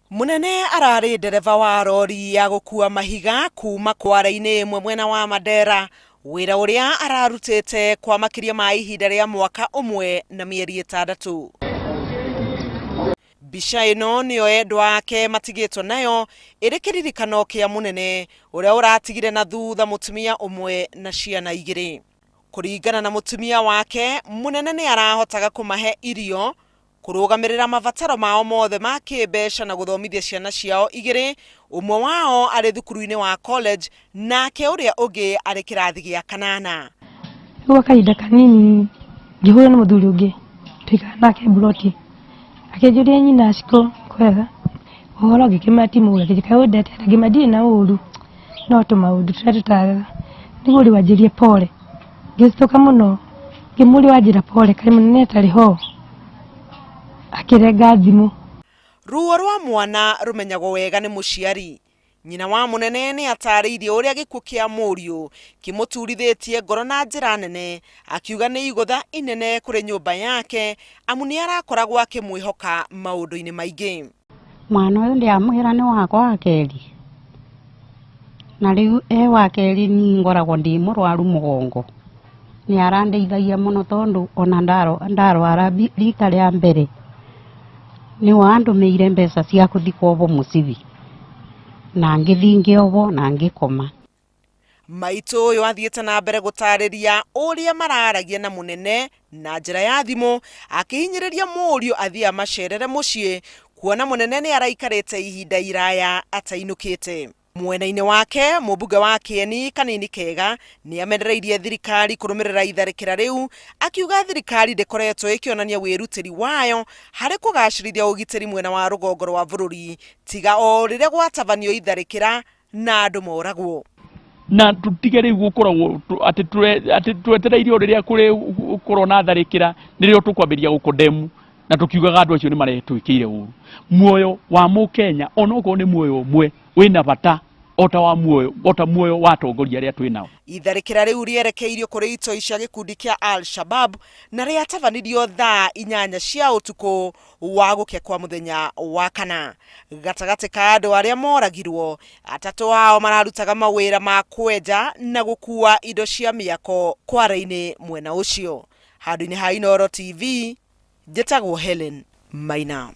Munene arari ndereva wa rori ya gukua mahiga kuma kwara-ini imwe mwena wa Mandera, wira uria ararutite kwa makiria ma ihinda ria mwaka umwe na mieri 6. Mbica ino niyo endwa ake matigitwo nayo iri kiririkano kia munene uria uratigire na thutha mutumia umwe na ciana 2. Kuringana na mutumia wake, munene ni arahotaga kumahe irio, kurugamirira mabataro mao mothe ma kimbeca na guthomithia ciana ciao 2, umwe wao ari thukuru-ini wa college nake uria ungi ari kirathi gia 8. Gwa kahinda kanini ngihura na muthuri ungi tuikara nake buroti akejuria nyina aciko kwega uhoro ngikimatimu ngikayudete ngimadi na uru no tumaundu tutataga niguri wajirie pole ngistoka muno ngimuri wajira pole kari munene tariho akirenga thimu. Ruo rwa mwana rumenyagwo wega ni muciari. Nyina wa munene ni atariirie uria gikuo kia muriu kimuturithitie ngoro na njira nene, akiuga ni igutha inene kuri nyumba yake amu ni arakoragwo akimwihoka maundu-ini maingi. Mwana uyu ndiamuhira ni wakwa wa keri, na riu wa keri ni ngoragwo ndi murwaru mugongo, ni arandeithagia muno tondu ona ndarwara rita ria mbere ni wandumiire mbeca cia kuthikwo bo mucibi na ngithinge obo na ngikoma. Maitu uyu athiite na mbere gutariria uria mararagia na munene na njira ya thimu, akihinyiriria muriu athia amacerere mucii kuona munene ni araikarite ihinda iraya atainukite. Mwena-ini wake, mubunge wa Kieni Kanini Kega ni amenereirie thirikari kurumirira itharikira riu, akiuga thirikari ndikoretwo ikionania wirutiri wayo hari kugacirithia ugitiri mwena wa rugongo rwa bururi, tiga o riria gwatabanio itharikira na andu moragwo. Na tutige riu gukoragwo ati twetereirio riria kuri korona tharikira nirio tukwambiria gukondemu na tukiugaga andu acio ni maretwikiire uru. Muoyo wa Mukenya onoko ni muoyo umwe wina bata ota muoyo wa atongoria aria twinao. Itharikira riu rierekeirio kuri itoi cia gikundi kia Al-Shabab na riatabanirio thaa 8 cia utuku wa gukia kwa muthenya wa 4. Gatagati ka andu aria moragirwo, 3 wao mararutaga mawira ma kwenja na gukua indo cia miako kwara-ini mwena ucio. Handu-ini ha Inooro TV, njitagwo Helen Maina.